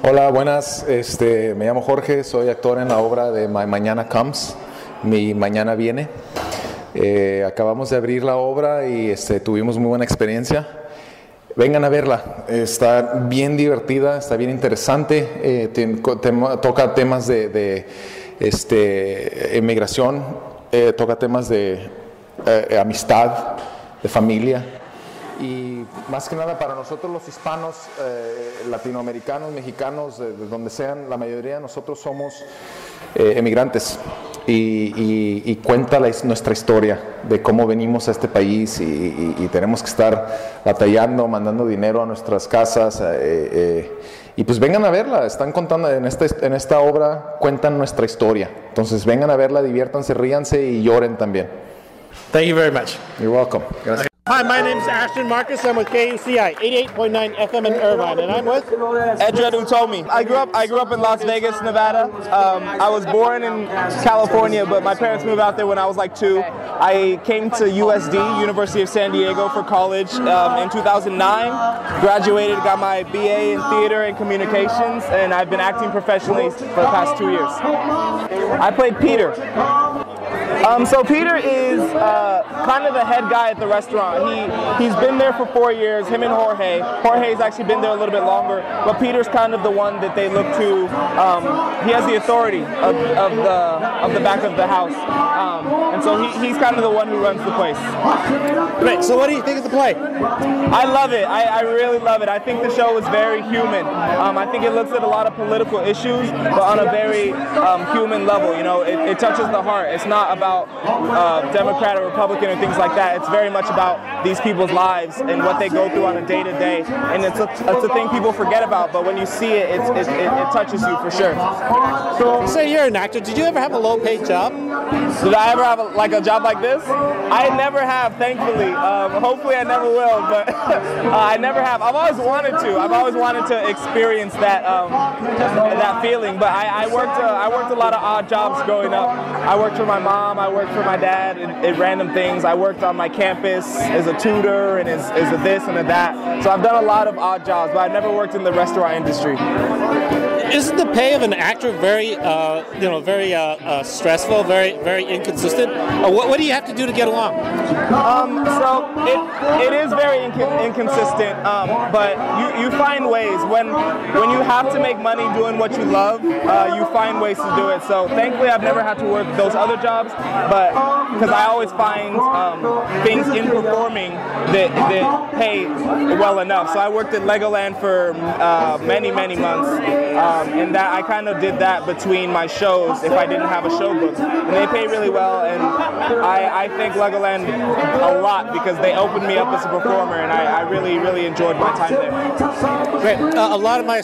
Hola, buenas. Me llamo Jorge, soy actor en la obra de Manana Comes, Mi Mañana Viene. Acabamos de abrir la obra y tuvimos muy buena experiencia. Vengan a verla, está bien divertida, está bien interesante, toca temas de emigración, toca temas de amistad, de familia. Y más que nada para nosotros los hispanos, latinoamericanos, mexicanos, de donde sean, la mayoría de nosotros somos emigrantes y cuenta nuestra historia de cómo venimos a este país y tenemos que estar batallando, mandando dinero a nuestras casas y pues vengan a verla, están contando en esta obra, cuentan nuestra historia, entonces vengan a verla, diviértanse, ríanse y lloren también. Thank you very much. You're welcome. Gracias. Hi, my name's Ashton Marcus. I'm with KUCI 88.9 FM in Irvine, and I'm with Edred Utomi. I grew up in Las Vegas, Nevada. I was born in California, but my parents moved out there when I was like 2. I came to USD, University of San Diego, for college in 2009. Graduated, got my BA in theater and communications, and I've been acting professionally for the past 2 years. I played Peter. So Peter is kind of the head guy at the restaurant. He's been there for 4 years, him and Jorge. Jorge's actually been there a little bit longer, but Peter's kind of the one that they look to. He has the authority of the back of the house. And so he's kind of the one who runs the place. Great. So what do you think of the play? I love it. I really love it. I think the show is very human. I think it looks at a lot of political issues, but on a very human level. You know, it touches the heart. It's not about Democrat or Republican or things like that. It's very much about these people's lives and what they go through on a day-to-day. And it's a thing people forget about, but when you see it, it touches you for sure. So, say you're an actor. Did you ever have a low-paid job? Did I ever have a job like this? I never have, thankfully. Hopefully I never will, but I never have. I've always wanted to. I've always wanted to experience that feeling. But I worked a lot of odd jobs growing up. I worked for my mom. I worked for my dad at random things. I worked on my campus as a tutor and as a this and a that. So I've done a lot of odd jobs, but I've never worked in the restaurant industry. Isn't the pay of an actor very stressful, very inconsistent? What do you have to do to get along? So it is very inconsistent, but you find ways. When you have to make money doing what you love, you find ways to do it. So thankfully I've never had to work those other jobs, but because I always find things in performing that pay well enough. So I worked at Legoland for many months. And that I kind of did that between my shows if I didn't have a show booked. And they pay really well, and I thank Legoland a lot because they opened me up as a performer, and I really enjoyed my time there. Great. A lot of my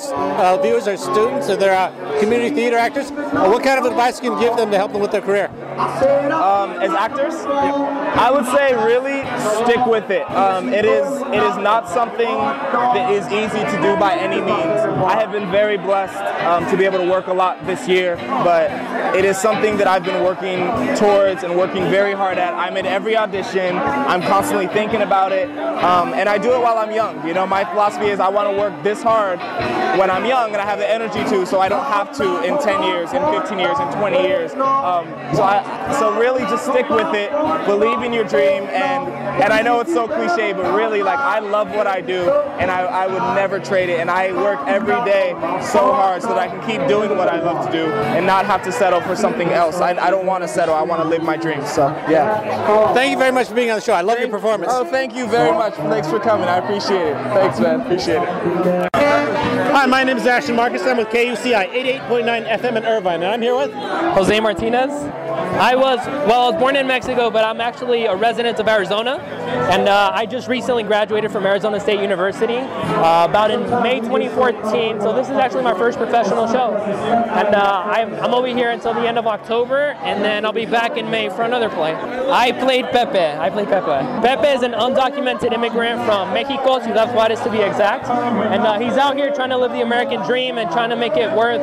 viewers are students, and they're community theater actors. What kind of advice can you give them to help them with their career? As actors? Yeah. I would say really stick with it. It is not something that is easy to do by any means. I have been very blessed to be able to work a lot this year, but it is something that I've been working towards and working very hard at. I'm at every audition. I'm constantly thinking about it, and I do it while I'm young. You know, my philosophy is I want to work this hard when I'm young and I have the energy to, so I don't have to in 10 years, in 15 years, in 20 years. So really just stick with it, believe in your dream, and I know it's so cliche, but really, like, I love what I do, and I would never trade it, and I work every day so hard so that I can keep doing what I love to do and not have to settle for something else. I don't want to settle. I want to live my dreams. So, yeah. Thank you very much for being on the show. I love your performance. Oh, thank you very much. Thanks for coming. I appreciate it. Thanks, man. Appreciate it. Hi, my name is Ashton Marcus. I'm with KUCI 88.9 FM in Irvine, and I'm here with Jose Martinez. I was born in Mexico, but I'm actually a resident of Arizona, and I just recently graduated from Arizona State University about in May 2014, so this is actually my first professional show. And I'm over here until the end of October, and then I'll be back in May for another play. I played Pepe. Pepe is an undocumented immigrant from Mexico, Ciudad Juárez to be exact, and he's out here trying to live the American dream and trying to make it worth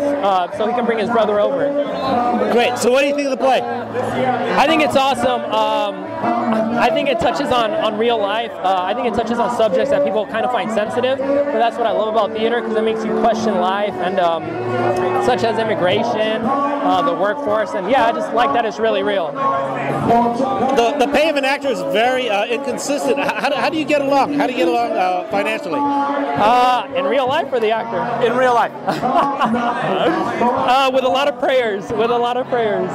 so he can bring his brother over. Great. So what do you think of the play? I think it's awesome. I think it touches on real life. I think it touches on subjects that people kind of find sensitive, but that's what I love about theater, because it makes you question life, and such as immigration, the workforce, and yeah, I just like that it's really real. The pay of an actor is very inconsistent. How do you get along? How do you get along financially? In real life or the actor? In real life. With a lot of prayers. With a lot of prayers.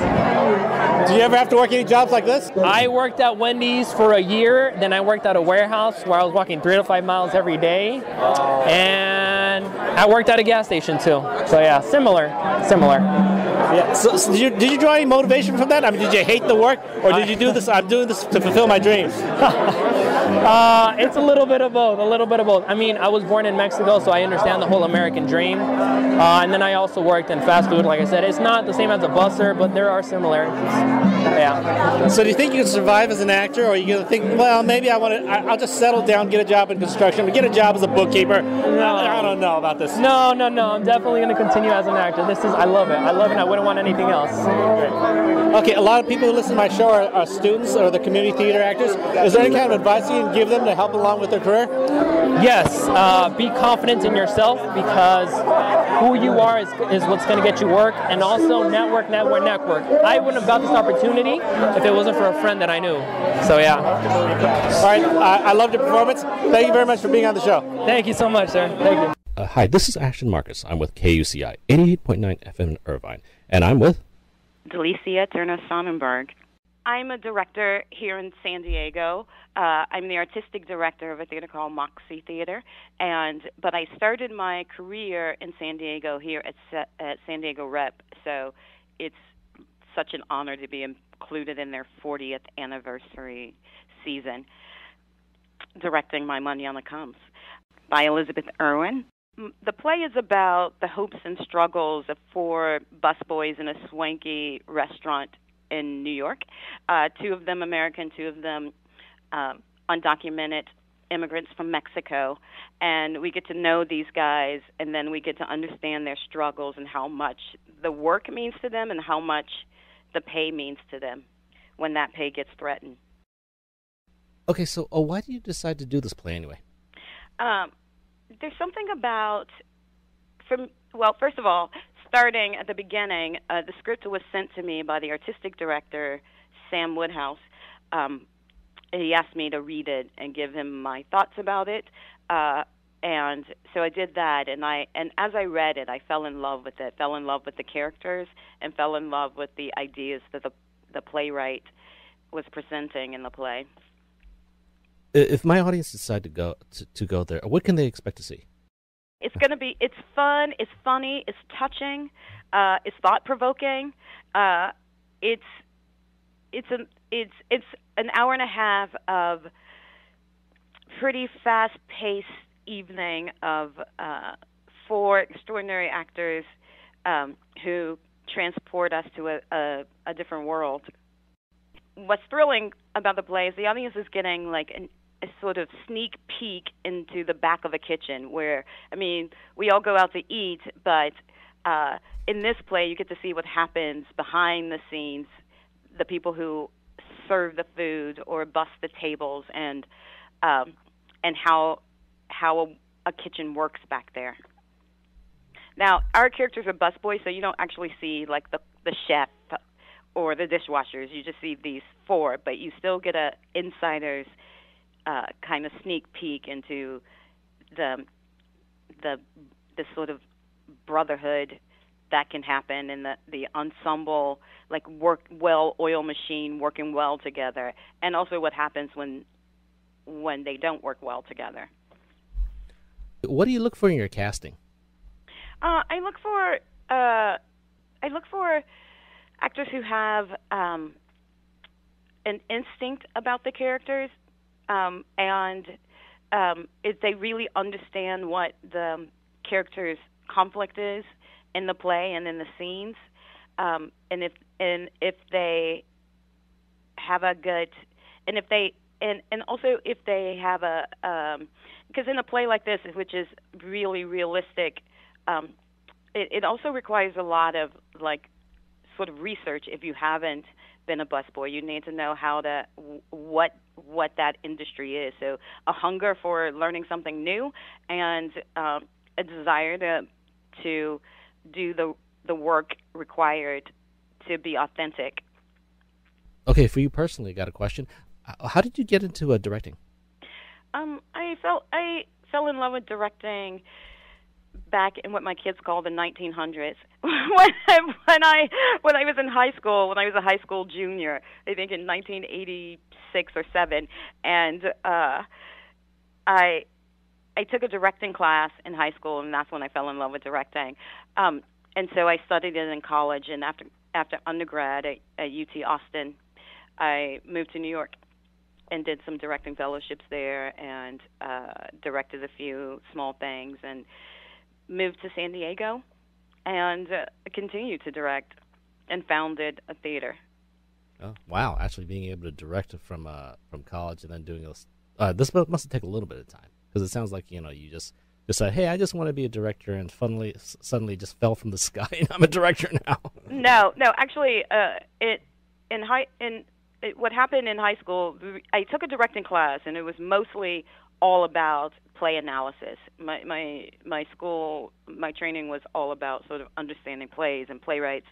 Do you ever have to work any jobs like this? I worked at Wendy's for a year. Then I worked at a warehouse where I was walking 3 to 5 miles every day. And I worked at a gas station too. So yeah, similar. Yeah. So did you draw any motivation from that? I mean, did you hate the work, or did you do this? I'm doing this to fulfill my dreams. It's a little bit of both. I mean, I was born in Mexico, so I understand the whole American dream. And then I also worked in fast food. Like I said, it's not the same as a busser, but there are similarities. Yeah. So do you think you can survive as an actor, or are you going to think, well, maybe I'll just settle down, get a job in construction, or get a job as a bookkeeper? No. I don't know about this. No. I'm definitely going to continue as an actor. I love it. I wouldn't want anything else. Okay, a lot of people who listen to my show are students or the community theater actors. Is there any kind of advice you can give them to help along with their career? Yes, be confident in yourself, because who you are is what's going to get you work, and also network. I wouldn't have got this opportunity if it wasn't for a friend that I knew. So yeah. All right, I loved your performance. Thank you very much for being on the show. Thank you so much, sir. Thank you. Hi, this is Ashton Marcus. I'm with KUCI 88.9 FM in Irvine, and I'm with Delicia Turner Sonnenberg. I'm a director here in San Diego. I'm the artistic director of a theater called Moxie Theater, but I started my career in San Diego here at San Diego Rep. So it's such an honor to be included in their 40th anniversary season, directing Manana Comes by Elizabeth Irwin. The play is about the hopes and struggles of 4 busboys in a swanky restaurant in New York. 2 of them American, 2 of them undocumented immigrants from Mexico. And we get to know these guys, and then we get to understand their struggles and how much the work means to them and how much the pay means to them when that pay gets threatened. Okay, so why did you decide to do this play anyway? There's something about, first of all, starting at the beginning, the script was sent to me by the artistic director, Sam Woodhouse. He asked me to read it and give him my thoughts about it. And so I did that, and as I read it, I fell in love with it, fell in love with the characters, and fell in love with the ideas that the playwright was presenting in the play. If my audience decide to go there, what can they expect to see? It's fun, it's funny, it's touching, it's thought-provoking. It's an hour and a half of pretty fast-paced evening of 4 extraordinary actors who transport us to a different world. What's thrilling about the play is the audience is getting like a sort of sneak peek into the back of a kitchen where, I mean, we all go out to eat, but in this play you get to see what happens behind the scenes, the people who serve the food or bust the tables, and how a kitchen works back there. Now, our characters are busboys, so you don't actually see like the chef or the dishwashers. You just see these 4, but you still get a insider's kind of sneak peek into the sort of brotherhood that can happen in the ensemble, like oil machine working well together, and also what happens when they don't work well together. What do you look for in your casting? I look for actors who have an instinct about the characters, and if they really understand what the character's conflict is in the play and in the scenes, and if they have a good, and also if they have because in a play like this, which is really realistic, it also requires a lot of like sort of research if you haven't been a busboy. You need to know how to what that industry is. So a hunger for learning something new, and a desire to do the work required to be authentic. Okay, for you personally, I got a question. How did you get into directing? I fell in love with directing back in what my kids call the 1900s. when I was in high school, when I was a high school junior, I think in 1986 or 7, and I took a directing class in high school, and that's when I fell in love with directing. And so I studied it in college, and after undergrad at UT Austin, I moved to New York and did some directing fellowships there, and directed a few small things, and moved to San Diego, and continued to direct, and founded a theater. Oh, wow! Actually, being able to direct from college and then doing this must take a little bit of time, because it sounds like you just said, "Hey, I just want to be a director," and suddenly just fell from the sky, and I'm a director now. No, actually, what happened in high school, I took a directing class, and it was mostly all about play analysis. My school, my training was all about sort of understanding plays and playwrights.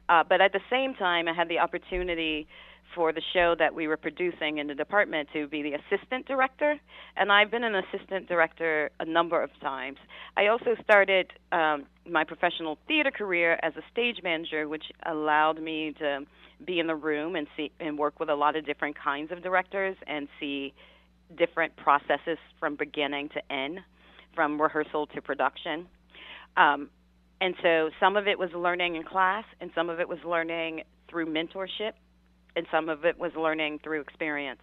But at the same time, I had the opportunity for the show that we were producing in the department to be the assistant director, and I've been an assistant director a number of times. I also started my professional theater career as a stage manager, which allowed me to be in the room and work with a lot of different kinds of directors and see different processes from beginning to end, from rehearsal to production. And so some of it was learning in class, and some of it was learning through mentorship, and some of it was learning through experience.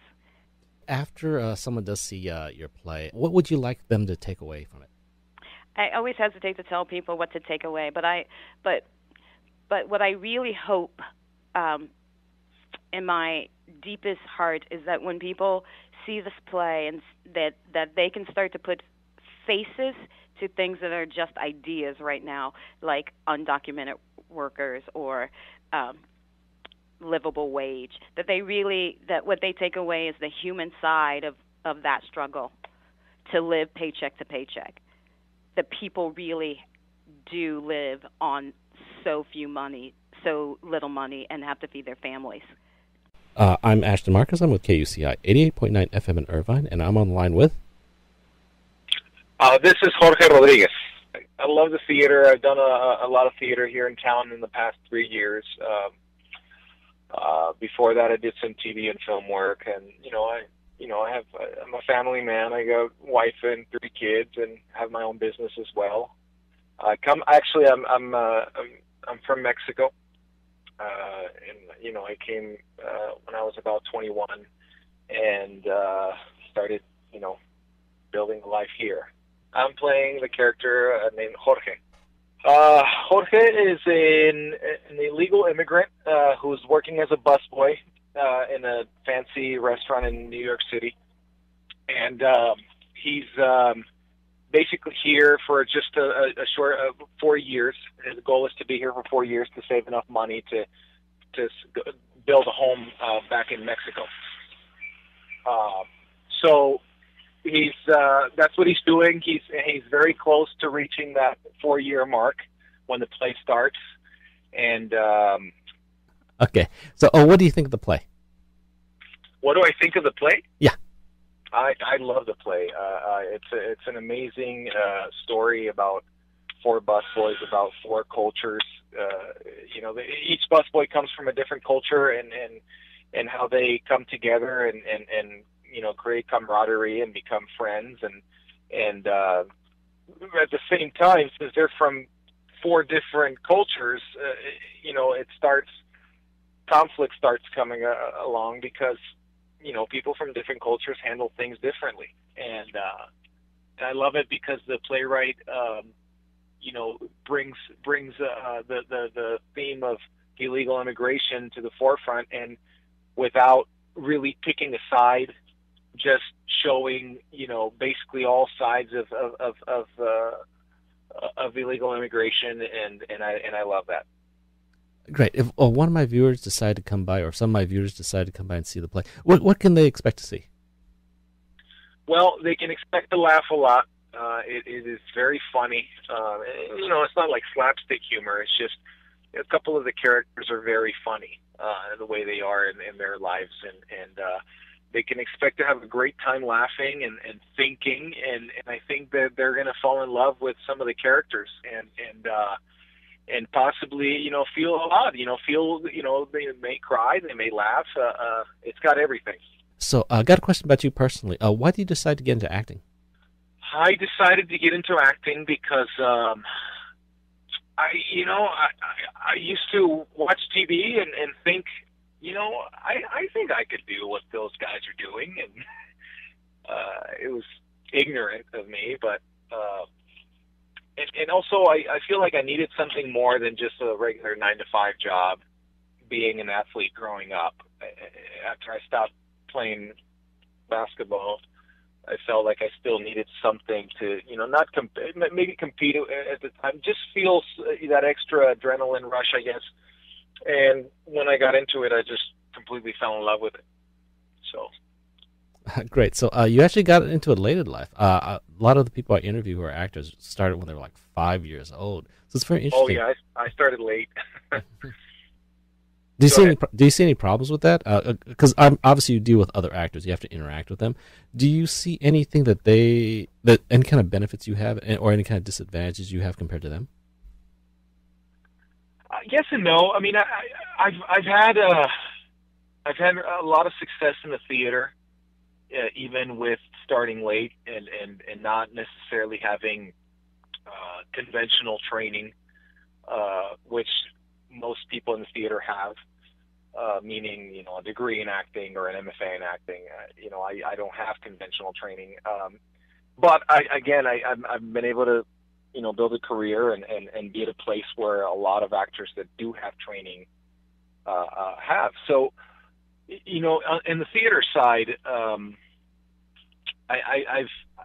After someone does see your play, what would you like them to take away from it? I always hesitate to tell people what to take away, but what I really hope in my deepest heart is that when people see this play, and that they can start to put faces to things that are just ideas right now, like undocumented workers or livable wage, that what they take away is the human side of that struggle to live paycheck to paycheck. That people really do live on so little money, and have to feed their families. I'm Ashton Marcus. I'm with KUCI 88.9 FM in Irvine, and I'm on the line with... This is Jorge Rodriguez. I love the theater. I've done a lot of theater here in town in the past 3 years. Before that, I did some TV and film work, and I'm a family man. I got a wife and 3 kids, and have my own business as well. I'm from Mexico, and I came when I was about 21, and started building a life here. I'm playing the character named Jorge. Jorge is an illegal immigrant who's working as a busboy in a fancy restaurant in New York City. And he's basically here for just a short 4 years. His goal is to be here for 4 years to save enough money to build a home back in Mexico. So that's what he's doing. He's very close to reaching that 4-year mark when the play starts. And okay, so what do you think of the play? What do I think of the play? Yeah, I love the play. It's an amazing story about 4 busboys, about 4 cultures. Each busboy comes from a different culture, and how they come together and create camaraderie and become friends, and at the same time, since they're from 4 different cultures, conflict starts coming along, because people from different cultures handle things differently, and I love it because the playwright brings the theme of illegal immigration to the forefront, and without really picking a side, just showing basically all sides of illegal immigration, and I love that. Great. If one of my viewers decide to come by, or some of my viewers decide to come by and see the play, what can they expect to see? Well, they can expect to laugh a lot. It is very funny. It's not like slapstick humor. It's just a couple of the characters are very funny, the way they are in their lives, and they can expect to have a great time laughing and thinking, and I think that they're going to fall in love with some of the characters, and possibly, feel a lot, they may cry, they may laugh. It's got everything. So I got a question about you personally. Why did you decide to get into acting? I decided to get into acting because I used to watch TV and think, I think I could do what those guys are doing, and it was ignorant of me, but and also I feel like I needed something more than just a regular 9-to-5 job. Being an athlete growing up, after I stopped playing basketball, I felt like I still needed something to, not maybe compete at the time, just feel that extra adrenaline rush, I guess. And when I got into it, I just completely fell in love with it. So. Great. So you actually got into it late in life. A lot of the people I interview who are actors started when they were like 5 years old. So it's very interesting. Oh, yeah, I started late. Do you see any problems with that? Because obviously you deal with other actors, you have to interact with them. Do you see anything that any kind of benefits you have, or any kind of disadvantages you have compared to them? Yes and no. I mean, I've had a lot of success in the theater, even with starting late and not necessarily having conventional training, which most people in the theater have. Meaning, a degree in acting or an MFA in acting. I don't have conventional training. But I've been able to, build a career and be at a place where a lot of actors that do have training have. So, in the theater side,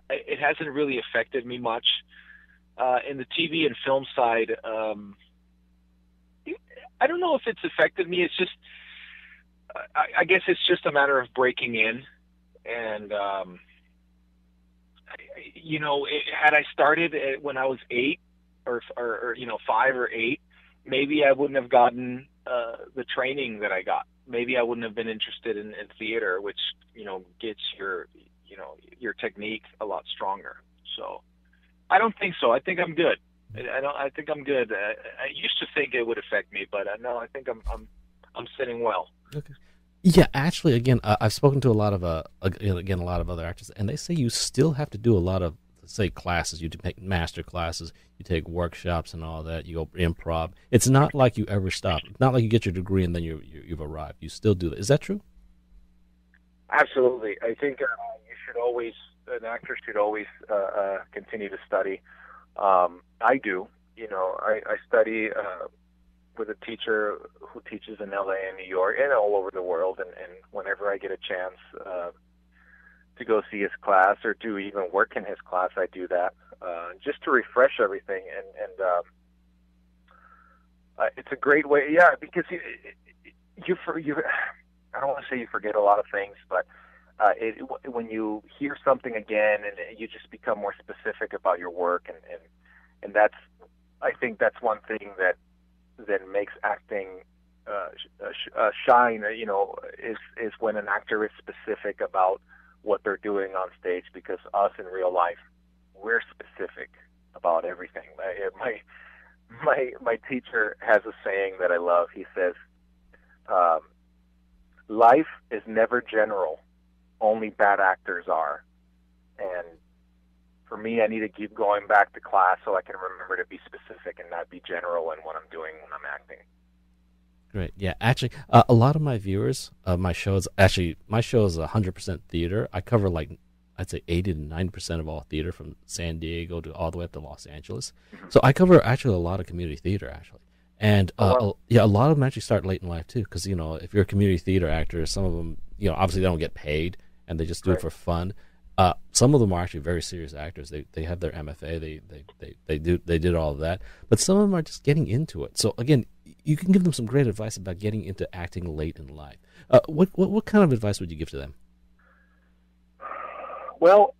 it hasn't really affected me much. In the TV and film side, I don't know if it's affected me. It's just, I guess it's just a matter of breaking in. And, had I started when I was 8 or 5 or 8, maybe I wouldn't have gotten the training that I got. Maybe I wouldn't have been interested in theater, which, gets your technique a lot stronger. So I don't think so. I think I'm good. I think I'm good. I used to think it would affect me, but no, I think I'm sitting well. Okay. Yeah, actually, again, I've spoken to a lot of a lot of other actors, and they say you still have to do a lot of, say, classes. You take master classes, you take workshops and all that. You go improv. It's not like you ever stop. It's not like you get your degree and then you've arrived. You still do that. Is that true? Absolutely. I think an actor should always continue to study. I do. I study with a teacher who teaches in LA and New York and all over the world, and whenever I get a chance to go see his class or to even work in his class, I do that just to refresh everything. And it's a great way, yeah, because you I don't want to say you forget a lot of things, but when you hear something again, and you just become more specific about your work, and that's, I think that's one thing that makes acting shine. Is when an actor is specific about what they're doing on stage. Because us in real life, we're specific about everything. My teacher has a saying that I love. He says, "Life is never general. Only bad actors are." And for me, I need to keep going back to class so I can remember to be specific and not be general in what I'm doing when I'm acting. Great. Yeah, actually, a lot of my viewers, my show is 100% theater. I cover I'd say 80 to 90% of all theater, from San Diego to all the way up to Los Angeles. Mm-hmm. So I cover actually a lot of community theater, actually. And a lot of them actually start late in life too, because if you're a community theater actor, some of them, obviously they don't get paid and they just do it for fun. Some of them are actually very serious actors. They have their MFA. They did all of that. But some of them are just getting into it. So again, you can give them some great advice about getting into acting late in life. What kind of advice would you give to them? Well,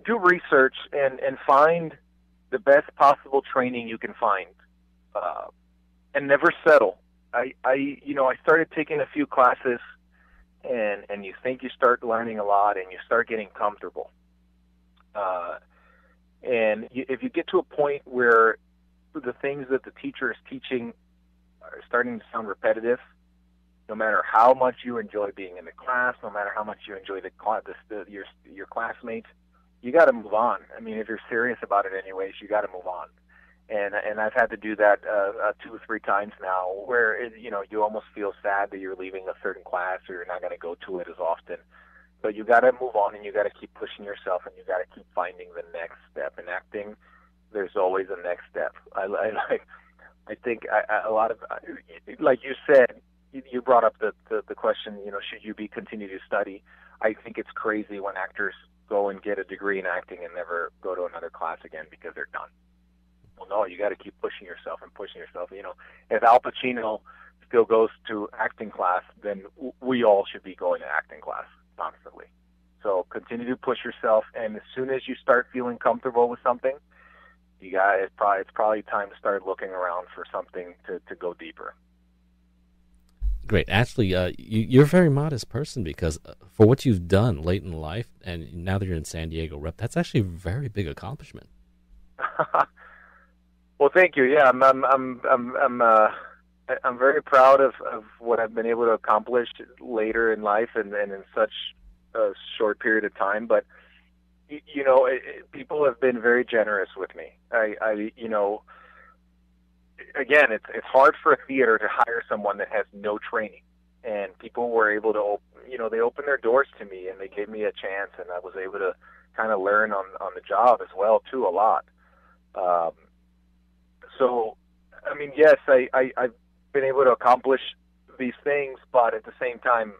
do research and find the best possible training you can find, and never settle. I started taking a few classes, and you think you start learning a lot, and you start getting comfortable. If you get to a point where the things that the teacher is teaching are starting to sound repetitive, no matter how much you enjoy being in the class, no matter how much you enjoy your classmates, you got to move on. I mean, if you're serious about it anyways, you got to move on. And I've had to do that 2 or 3 times now, where you almost feel sad that you're leaving a certain class or you're not going to go to it as often. But you got to move on, and you got to keep pushing yourself, and you got to keep finding the next step. In acting, there's always a next step. I think a lot of, like you said, you brought up the question, should you continue to study? I think it's crazy when actors go and get a degree in acting and never go to another class again because they're done. Well, no, you got to keep pushing yourself and pushing yourself. If Al Pacino still goes to acting class, then we all should be going to acting class constantly. So continue to push yourself, and as soon as you start feeling comfortable with something, it's probably time to start looking around for something to go deeper. Great. Actually, you're a very modest person, because for what you've done late in life, and now that you're in San Diego rep, that's actually a very big accomplishment. Well, thank you. Yeah, I'm very proud of what I've been able to accomplish later in life and in such a short period of time. But people have been very generous with me. Again, it's hard for a theater to hire someone that has no training, and people were able to, they opened their doors to me, and they gave me a chance, and I was able to kind of learn on the job as well too, a lot. So, I mean, yes, I've been able to accomplish these things, but at the same time,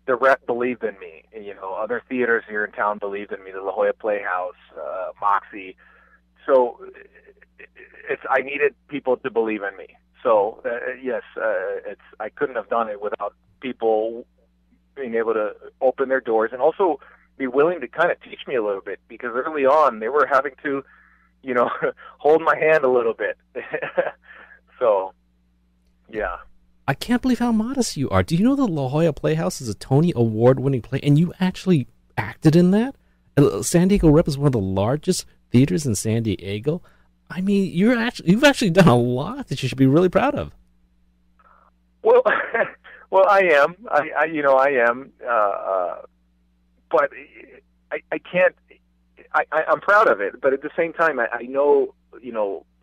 the rep believed in me. Other theaters here in town believed in me, the La Jolla Playhouse, Moxie. So I needed people to believe in me. So yes, I couldn't have done it without people being able to open their doors and also be willing to kind of teach me a little bit, because early on they were having to, hold my hand a little bit. So, yeah. I can't believe how modest you are. Do you know the La Jolla Playhouse is a Tony Award-winning play, and you actually acted in that? San Diego Rep is one of the largest theaters in San Diego. I mean, you've actually done a lot that you should be really proud of. Well, I am. I am. But I can't. I'm proud of it. But at the same time, I know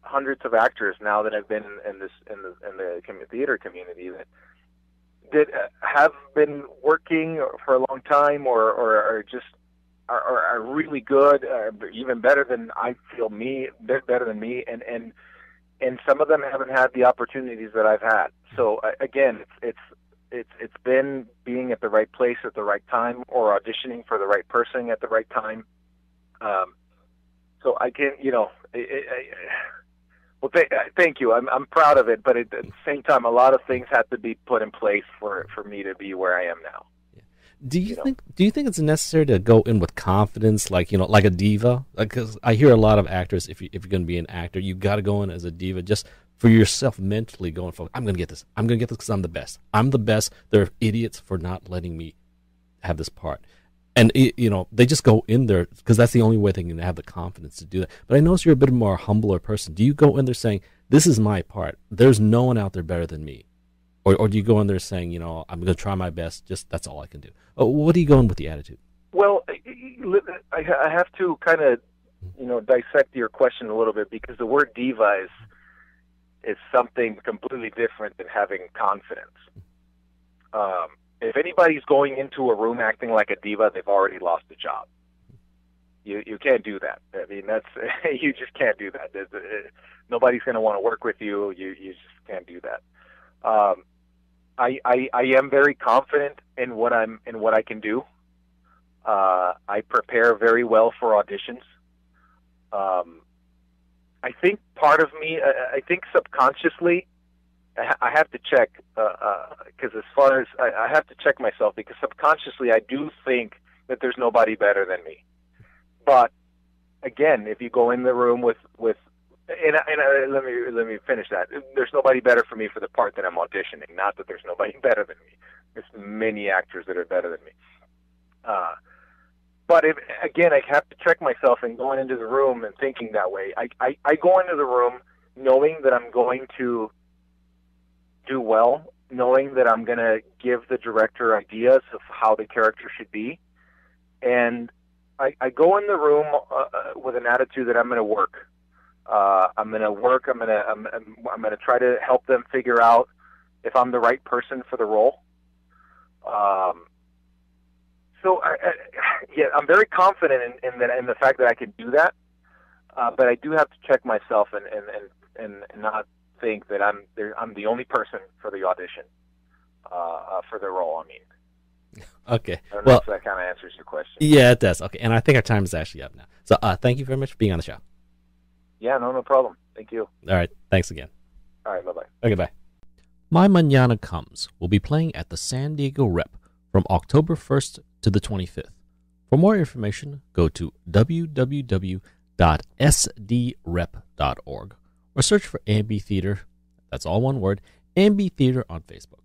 hundreds of actors now that have been in the theater community that have been working for a long time or are just are really good, even better than I feel better than me, and some of them haven't had the opportunities that I've had. So again, it's been being at the right place at the right time, or auditioning for the right person at the right time. So I can, well, thank you. I'm proud of it, but at the same time, a lot of things have to be put in place for me to be where I am now. Do you think it's necessary to go in with confidence, like like a diva? Because I hear a lot of actors, if you're going to be an actor, you got to go in as a diva, just for yourself mentally going for, I'm going to get this. I'm going to get this because I'm the best. I'm the best. They're idiots for not letting me have this part. And, they just go in there because that's the only way they can have the confidence to do that. But I notice you're a bit more humbler person. Do you go in there saying, this is my part. There's no one out there better than me? Or do you go in there saying, I'm going to try my best, just that's all I can do? What are you going with the attitude? Well, I have to kind of, dissect your question a little bit, because the word diva is something completely different than having confidence. If anybody's going into a room acting like a diva, they've already lost the job. You can't do that. I mean, you just can't do that. Nobody's going to want to work with you. You just can't do that. I am very confident in what I can do. I prepare very well for auditions. I think part of me, I think subconsciously, I have to check, because as far as, I have to check myself, because subconsciously I do think that there's nobody better than me. But again, if you go in the room with let me finish that. There's nobody better for me for the part that I'm auditioning. Not that there's nobody better than me. There's many actors that are better than me. But again, I have to check myself in going into the room and thinking that way. I go into the room knowing that I'm going to do well, knowing that I'm going to give the director ideas of how the character should be, and I go in the room with an attitude that I'm going to work. I'm going to work. I'm going to try to help them figure out if I'm the right person for the role. So I'm very confident in the fact that I can do that. But I do have to check myself and not think that I'm the only person for the audition for the role. I mean. Okay. I don't know if that kind of answers your question. Yeah, it does. Okay, and I think our time is actually up now. So thank you very much for being on the show. Yeah, no problem. Thank you. All right, thanks again. All right, bye-bye. Okay, bye. My Manana Comes will be playing at the San Diego Rep from October 1st to the 25th. For more information, go to www.sdrep.org or search for Ambi Theater, that's all one word, Ambi Theater on Facebook.